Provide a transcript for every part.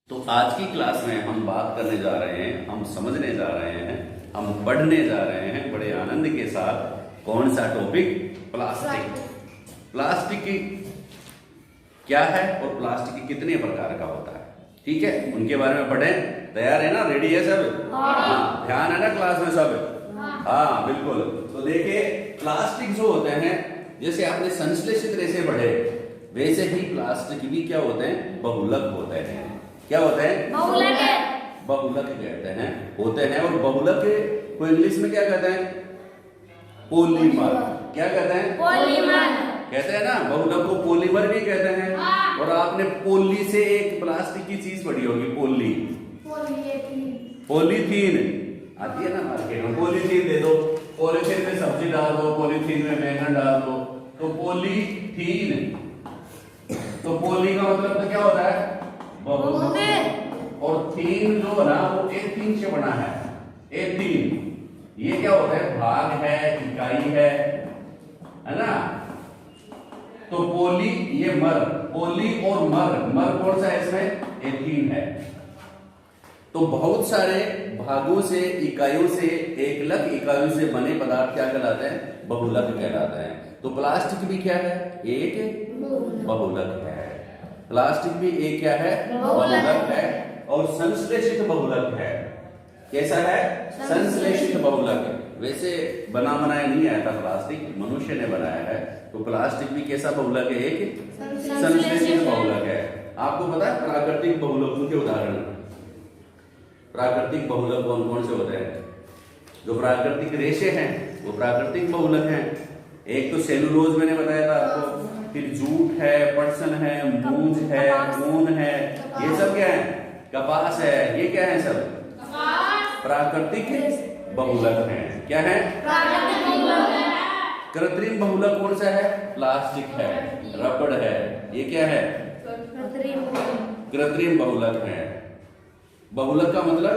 तो आज की क्लास में हम बात करने जा रहे हैं, हम समझने जा रहे हैं, हम पढ़ने जा रहे हैं बड़े आनंद के साथ। कौन सा टॉपिक? प्लास्टिक। प्लास्टिक की क्या है और प्लास्टिक कितने प्रकार का होता है, ठीक है, उनके बारे में पढ़ें। तैयार है ना? रेडी है सब? हाँ। ध्यान है ना क्लास में सब? हाँ बिल्कुल। तो देखिए, प्लास्टिक जो होते हैं, जैसे आपने संश्लेषित रेशे पढ़े, वैसे ही प्लास्टिक भी क्या होते हैं? बहुलक होते हैं। क्या होते हैं? बहुलक कहते हैं, होते हैं। और बहुलक को इंग्लिश में क्या कहते हैं? पॉलीमर। क्या कहते हैं? पॉलीमर कहते हैं ना। बहुलक को पॉलीमर भी कहते हैं। और आपने पोली से एक प्लास्टिक की चीज पढ़ी होगी, पॉलीथीन आती है ना मार्केट में। पॉलीथीन दे दो, पॉलीथीन में सब्जी डाल दो, पॉलीथीन में बैंगन डाल दो, तो पॉलीथीन। तो पोली का मतलब तो क्या होता है? बहुलक। और थीन जो है ना, वो एथीन से बना है। एथीन ये क्या होता है? भाग है, इकाई है ना। तो पोली, ये मर, पोली और मर कौन सा है इसमें? एथीन है। तो बहुत सारे भागों से, इकाइयों से, एकलक इकाइयों से बने पदार्थ क्या कहलाते हैं? बहुलक कहलाते हैं। तो प्लास्टिक भी क्या है? एक बहुलक है। प्लास्टिक भी एक क्या है? बहुलक है। और संश्लेषित बहुलक है। कैसा है? संश्लेषित बहुलक। वैसे बना बनाया नहीं आया था प्लास्टिक, मनुष्य ने बनाया है। तो प्लास्टिक भी कैसा बहुलक है? एक संश्लेषित बहुलक है। आपको पता है प्राकृतिक बहुलकों के उदाहरण? प्राकृतिक बहुलक कौन कौन से होते हैं? जो प्राकृतिक रेशे हैं वो प्राकृतिक बहुलक हैं। एक तो सेलुलोज मैंने बताया था आपको, फिर जूट है, पटसन है, मूंज है, ऊन है, ये सब क्या है? कपास है। ये क्या है? सब प्राकृतिक बहुलक हैं। क्या है? कृत्रिम बहुलक कौन सा है? प्लास्टिक है, रबड़ है। ये क्या है? कृत्रिम बहुलक है। बहुलक का मतलब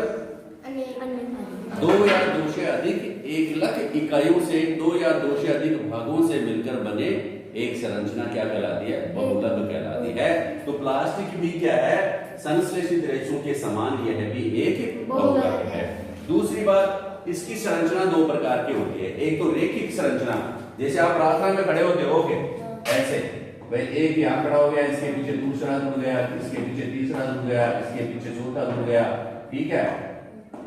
दो या दो से अधिक एकलक इकाइयों से, दो या दो से अधिक भागों से मिलकर बने एक संरचना क्या कहलाती है? बहुलक कहलाती है। तो प्लास्टिक भी क्या है? संश्लेषित रेशों के समान यह भी एक बहुलक है। दूसरी बात, इसकी संरचना दो प्रकार की होती है। एक तो रेखिक संरचना, जैसे आप प्रार्थना में खड़े होते हो ऐसे, भाई एक यहाँ खड़ा हो गया, इसके पीछे दूसरा जुड़ गया, इसके पीछे तीसरा जुड़ गया, इसके पीछे चौथा जुड़ गया, ठीक है,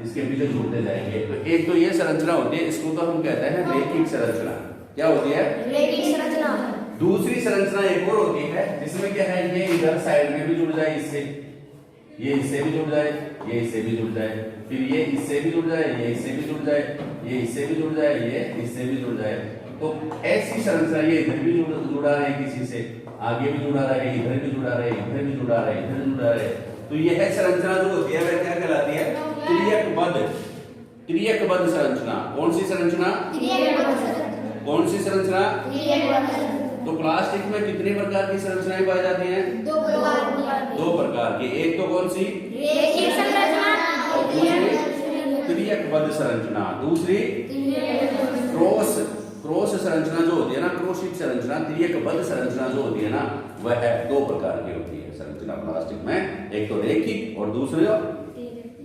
इसके पीछे जुड़ते जाएंगे। तो एक तो ये संरचना होती है, इसको तो हम कहते हैं रेखिक संरचना। क्या होती है? रेखिक संरचना। दूसरी संरचना एक और होती है, जिसमें क्या है? ये इधर साइड में भी जुड़ जाए, इससे, ये इससे भी जुड़ जाए, ये इससे भी जुड़ जाए, फिर ये इससे भी जुड़ जाए, ये इससे भी जुड़ जाए, ये इससे भी जुड़ जाए, ये इससे भी जुड़ जाए। तो ऐसी संरचना, ये इधर भी जुड़ा रहे, किसी से आगे भी जुड़ा रहे, इधर भी जुड़ा रहे, इधर भी जुड़ा रहे, इधर जुड़ा रहे। तो यह संरचना जो होती है वह क्या कहलाती है? त्रियकबद्ध। त्रियकबद्ध संरचना। कौन सी संरचना? कौन सी संरचना? तो प्लास्टिक में कितने प्रकार की संरचनाएं पाई जाती हैं? दो प्रकार की। एक तो कौन सी? रेखिक संरचना, और दूसरी त्रियकबद्ध संरचना। दूसरी क्रॉस संरचना जो होती है ना, क्रोशित संरचना। त्रियकबद्ध संरचना जो होती है ना, वह दो प्रकार की होती है संरचना प्लास्टिक में। एक तो रेखिक और दूसरी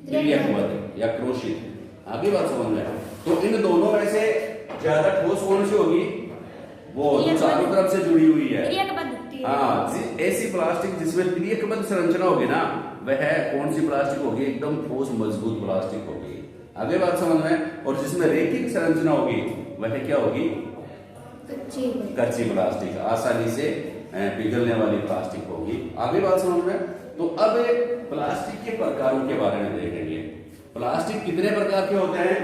त्रियकबद्ध या क्रोशित। आगे बात समझ में? तो इन दोनों में से ज्यादा ठोस कौन सी होगी? वो जो चारों तरफ से जुड़ी हुई है। हाँ, ऐसी प्लास्टिक जिसमें त्रियकबद्ध संरचना होगी ना, वह कौन सी प्लास्टिक होगी? एकदम ठोस मजबूत प्लास्टिक होगी। आगे बात समझ में? और जिसमें रेखिक संरचना होगी वह क्या होगी? कच्ची प्लास्टिक, आसानी से पिघलने वाली प्लास्टिक होगी। आगे बात समझ में? तो अब प्लास्टिक के प्रकारों के बारे में देखेंगे। प्लास्टिक कितने प्रकार के होते हैं?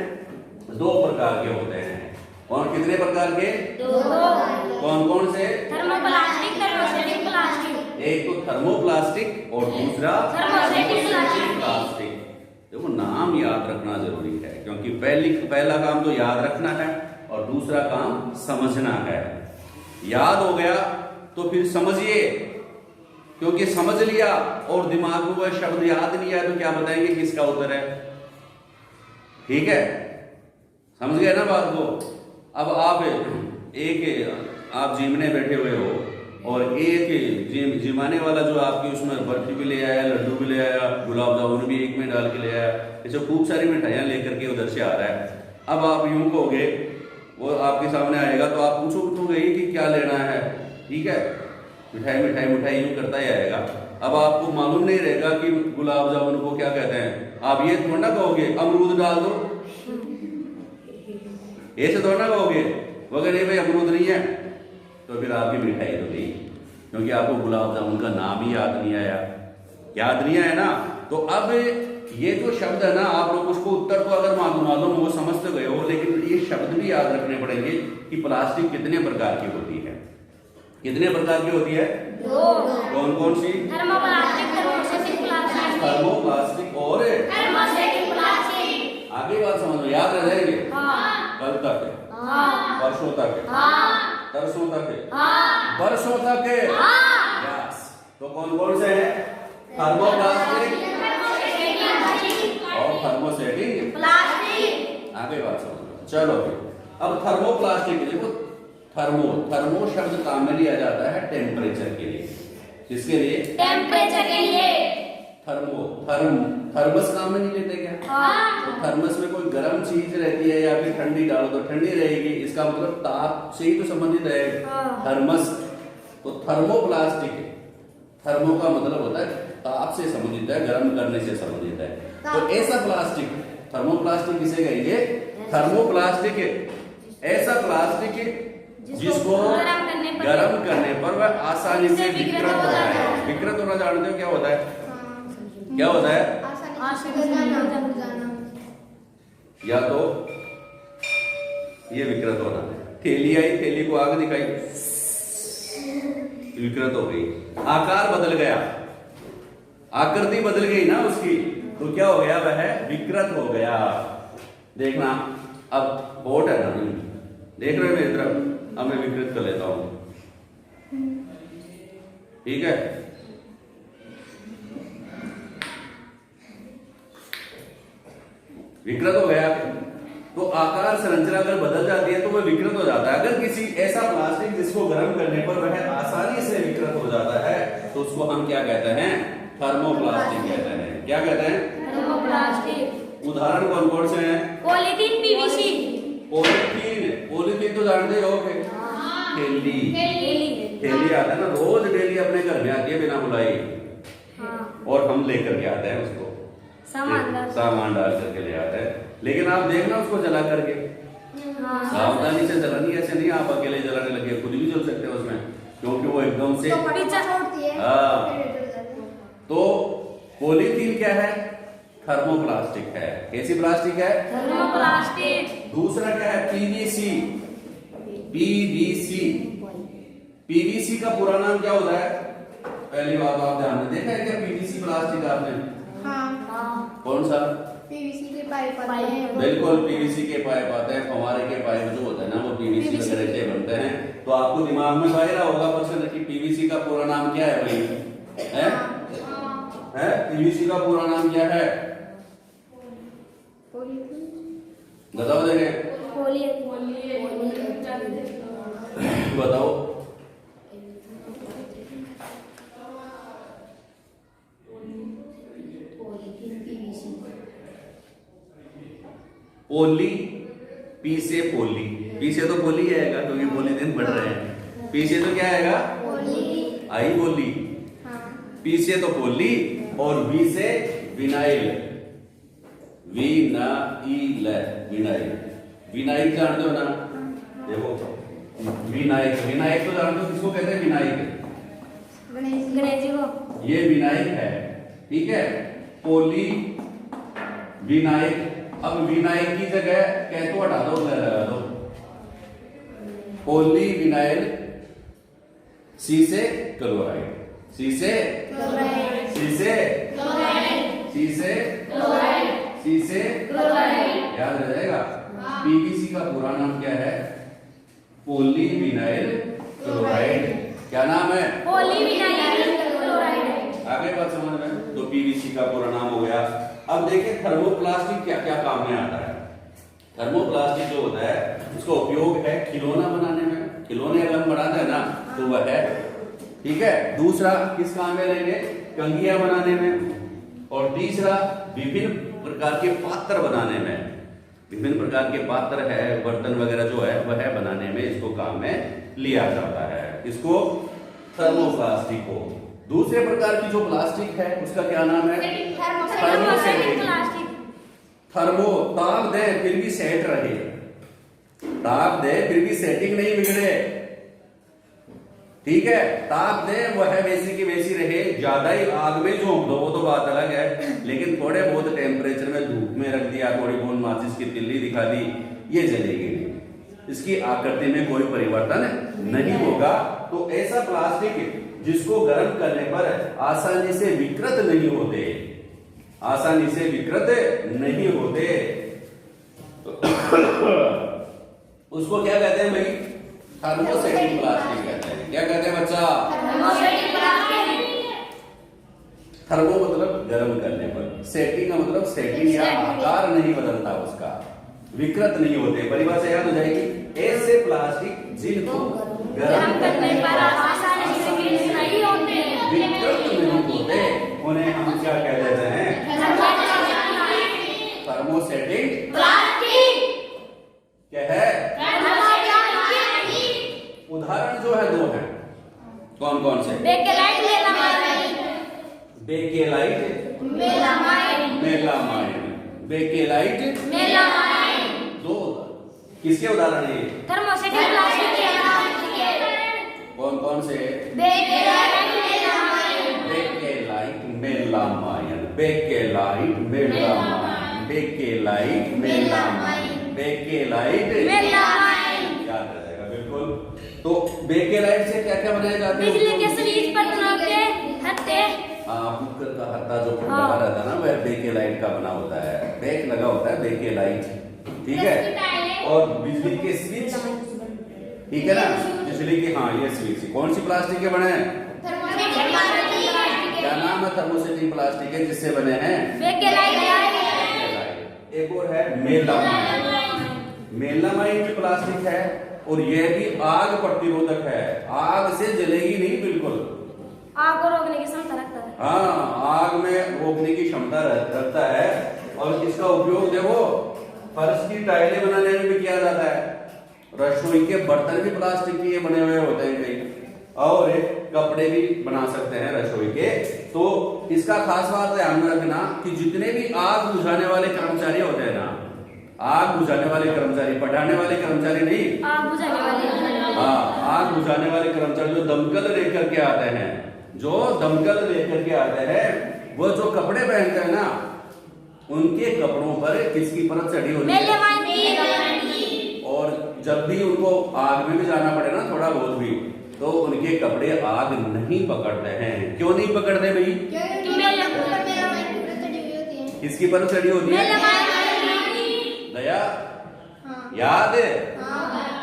दो प्रकार के होते हैं। कौन कितने प्रकार के? कौन कौन से? Thermoplastic, thermostatic plastic. एक तो थर्मोप्लास्टिक और दूसरा प्लास्टिक। देखो, नाम याद रखना जरूरी है, क्योंकि पहला काम तो याद रखना है और दूसरा काम समझना है। याद हो गया तो फिर समझिए, क्योंकि समझ लिया और दिमाग में वह शब्द याद नहीं आया तो क्या बताएंगे किसका उत्तर है? ठीक है, समझ गए ना बात को? अब आप जिम में बैठे हुए हो, और एक जिमाने वाला जो आपकी उसमें बर्फी भी ले आया, लड्डू भी ले आया, गुलाब जामुन भी एक में डाल के ले आया, ऐसे खूब सारी मिठाइयाँ लेकर के उधर से आ रहा है। अब आप यूं कहोगे, वो आपके सामने आएगा तो आप पूछोगे कि क्या लेना है, ठीक है, मिठाई मिठाई मिठाई यूं करता ही आएगा। अब आपको मालूम नहीं रहेगा कि गुलाब जामुन को क्या कहते हैं। आप ये थोड़ा कहोगे अमरूद डाल दो, ऐसे थोड़ा कहोगे, मगर ये भाई अमरूद नहीं है, तो फिर आपकी मिठाई तो गई, क्योंकि आपको गुलाब जामुन का नाम ही याद नहीं आया, याद नहीं आया ना। तो अब ये जो शब्द है ना, आप लोग उसको उत्तर तो अगर मालूम वो समझ तो गए हो, लेकिन ये शब्द भी याद रखने पड़ेंगे कि प्लास्टिक कितने प्रकार की होती है। कितने प्रकार की होती है? दो। कौन कौन सी? Thermoplastic, thermosetting plastic. थर्मोप्लास्टिक और थर्मोसेटिक प्लास्टिक। आगे बात समझ लो, याद रह जाएंगे। हाँ। कल तक, हाँ। वर्षों तक, हाँ। तरसों तक, हाँ। वर्षों तक। हाँ। यस। तो कौन कौन से हैं? थर्मोप्लास्टिक और थर्मोसेटिक प्लास्टिक। आगे बात समझो। चलो अब थर्मोप्लास्टिक, देखो थर्मो शब्द काम में लिया जाता है टेम्परेचर के लिए। किसके लिए? टेम्परेचर के लिए। थर्मस काम में नहीं लेते क्या? हाँ। तो थर्मस में कोई गर्म चीज रहती है या फिर ठंडी डालो तो ठंडी रहेगी, इसका मतलब ताप से ही तो संबंधित है थर्मस। तो थर्मोप्लास्टिक, थर्मो का मतलब होता है ताप से संबंधित है, गर्म करने से संबंधित है। तो ऐसा प्लास्टिक, थर्मोप्लास्टिक किसे कहेंगे? थर्मोप्लास्टिक ऐसा प्लास्टिक जिसको गर्म करने पर वह आसानी से विकृत होता है। विकृत होना जानते हो क्या होता है? क्या होता है? या तो ये विकृत होना, थैली आई, थैली को आग दिखाई, विकृत हो गई, आकार बदल गया, आकृति बदल गई ना उसकी, तो क्या हो गया? वह विकृत हो गया। देखना अब बोट है ना, देख रहे हो मेरी तरफ, अब मैं विकृत कर लेता हूं, ठीक है। विकृत हो गया तो आकार संरचना अगर बदल जाती है तो वह विकृत हो जाता है। अगर किसी ऐसा प्लास्टिक जिसको गर्म करने पर वह आसानी से विकृत हो जाता है तो उसको हम क्या कहते हैं? थर्मोप्लास्टिक कहते हैं। क्या कहते हैं? थर्मोप्लास्टिक। उदाहरण कौन कौन से हैं? Polythene, PVC. पॉलीथीन तो जानते हो, थैली, थैली आता है ना, रोज डेली अपने घर में आती है बिना बुलाई, और हम लेकर के आते हैं उसको, सामान डाल करके ले आते हैं। लेकिन आप देखना उसको जला करके, सावधानी से जलानी, ऐसे नहीं आप अकेले जलाने लगे, खुद भी जल सकते हो उसमें, क्योंकि वो एकदम से तो पॉलीथीन क्या है? थर्मोप्लास्टिक है। कैसी प्लास्टिक है? थर्मोप्लास्टिक। दूसरा क्या है? पीवीसी। पीवीसी, पीवीसी का पूरा नाम क्या होता है? पहली बात आप ध्यान में, देखा है क्या पीवीसी प्लास्टिक आपने? हाँ। कौन सा? पीवीसी के पाइप आते हैं। बिल्कुल, पीवीसी के पाइप आते हैं, फव्वारे के पाइप जो होते हैं ना, वो पीवीसी वगैरह से बनते हैं। तो आपको दिमाग में बाहर होगा प्रश्न कि पीवीसी का पूरा नाम क्या है भाई? है पीवीसी का पूरा नाम क्या है? बताओ देखे, बताओ। पोली, पी से पोली, पी से तो पोली आएगा क्योंकि पॉलीथिन बढ़ रहे हैं। पी से तो क्या आएगा? आई पोली। पी से तो पोली और वी से विनाइल, विनाइल, विनाइल, विनाइल जानते हो ना? देखो विनायक, विनायक तो जानते हो किसको कहते हैं? विनायक, गणेश जी को। ये विनायक है, ठीक है। पोली विनायक, अब विनायक की जगह कैथो हटा दो, लगा दो, पोली विनाइल, सी से क्लोराइड, सी से क्लोराइड, सी से क्लोराइड, सी से क्लोराइड, सी से क्लोराइड। याद रह जाएगा। पीवीसी का पूरा नाम क्या है? पोली विनाइल क्लोराइड। क्या नाम है? पोली विनाइल क्लोराइड। आगे बात समझ में, तो पीवीसी का पूरा नाम हो गया। अब देखिए थर्मोप्लास्टिक क्या क्या काम में आता है। थर्मोप्लास्टिक जो होता है उसका उपयोग है खिलौना बनाने में। खिलौने अगर हम बनाते हैं ना तो वह है ठीक है। दूसरा किस काम में लेंगे? कंघियां बनाने में। और तीसरा विभिन्न प्रकार के पात्र बनाने में। विभिन्न प्रकार के पात्र है, बर्तन वगैरह जो है वह बनाने में इसको काम में लिया जाता है। इसको थर्मोप्लास्टिक को। दूसरे प्रकार की जो प्लास्टिक है उसका क्या नाम है? थर्मोसेटिक। थर्मो ताप दे फिर भी सेट रहे, ताप दे फिर भी सेटिंग नहीं बिगड़े, ठीक है। ताप दे वह वैसी की वैसी रहे, ज्यादा ही आग में झोंक दो वो तो बात अलग है, लेकिन थोड़े बहुत टेम्परेचर में धूप में रख दिया, थोड़ी बहुत माचिस की तिल्ली दिखा दी, ये जलेगी नहीं, इसकी आकृति में कोई परिवर्तन नहीं होगा। तो ऐसा प्लास्टिक जिसको गर्म करने पर आसानी से विकृत नहीं होते, आसानी से विकृत नहीं होते, उसको क्या कहते हैं भाई? थर्मोसेटिक प्लास्टिक कहते हैं। क्या कहते हैं बच्चा? थर्मो मतलब गर्म करने पर, सेटिंग का मतलब सेटिंग या आकार नहीं बदलता उसका, विकृत नहीं होते। परिभाषा याद हो जाएगी। ऐसे प्लास्टिक जिनको गर्म करने पर आसानी से विकृत नहीं होते उन्हें हम क्या कह देते हैं? Thermosetting plastic. क्या है? उदाहरण जो है दो हैं, कौन कौन से? Bakelite, melamine. बेकेलाइट, दो किसके उदाहरण है? थर्मोसेटिक प्लास्टिक के। कौन कौन से? Bakelite, melamine. Bakelite, melamine. Bakelite, melamine. Bakelite, याद रहेगा बिल्कुल। तो बेकेलाइट से क्या क्या बनाया जाता है? बिजली के स्विच, बर्तनों के हत्थे। कुकर का हत्था जो लगा रहता है ना वह बेकेलाइट का बना होता है, बेक लगा होता है बेकेलाइट, ठीक है। और बिजली के स्विच, ठीक है ना, बिजली के, हाँ ये स्विच कौन सी प्लास्टिक के बने हैं? क्या नाम है? थर्मोसेटिक प्लास्टिक है जिससे बने हैं बेकेलाइट। एक और है मेलामाइन। मेलामाइन भी प्लास्टिक है और यह भी आग प्रतिरोधक है, आग से जलेगी नहीं, बिल्कुल आग को रोकने की क्षमता रखता है। हाँ, आग में रोकने की क्षमता रखता है। और इसका उपयोग देखो फर्श की टाइलें बनाने में भी किया जाता है, रसोई के बर्तन भी प्लास्टिक के बने हुए होते हैं कई, और कपड़े भी बना सकते हैं रसोई के। तो इसका खास बात ध्यान में रखना कि जितने भी आग बुझाने वाले कर्मचारी होते हैं ना, आग बुझाने वाले कर्मचारी, पढ़ाने वाले कर्मचारी नहीं, आग बुझाने वाले। हाँ, आग बुझाने वाले कर्मचारी जो दमकल लेकर के आते हैं, जो दमकल लेकर के आते हैं, वो जो कपड़े पहनते हैं ना, उनके कपड़ों पर किसकी परत चढ़ी होती है? और जब भी उनको आग में भी जाना पड़े ना थोड़ा बहुत भी, तो उनके कपड़े आग नहीं पकड़ते हैं। क्यों नहीं पकड़ते भाई? किसकी परत चढ़ी होती है? दया, याद है?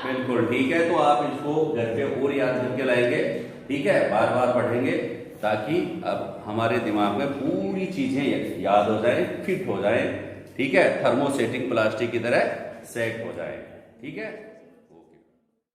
बिल्कुल ठीक है। तो आप इसको घर पे और याद करके लाएंगे, ठीक है, बार बार पढ़ेंगे ताकि अब हमारे दिमाग में पूरी चीजें याद हो जाए, फिट हो जाए, ठीक है, थर्मोसेटिक प्लास्टिक की तरह सेट हो जाए, ठीक है।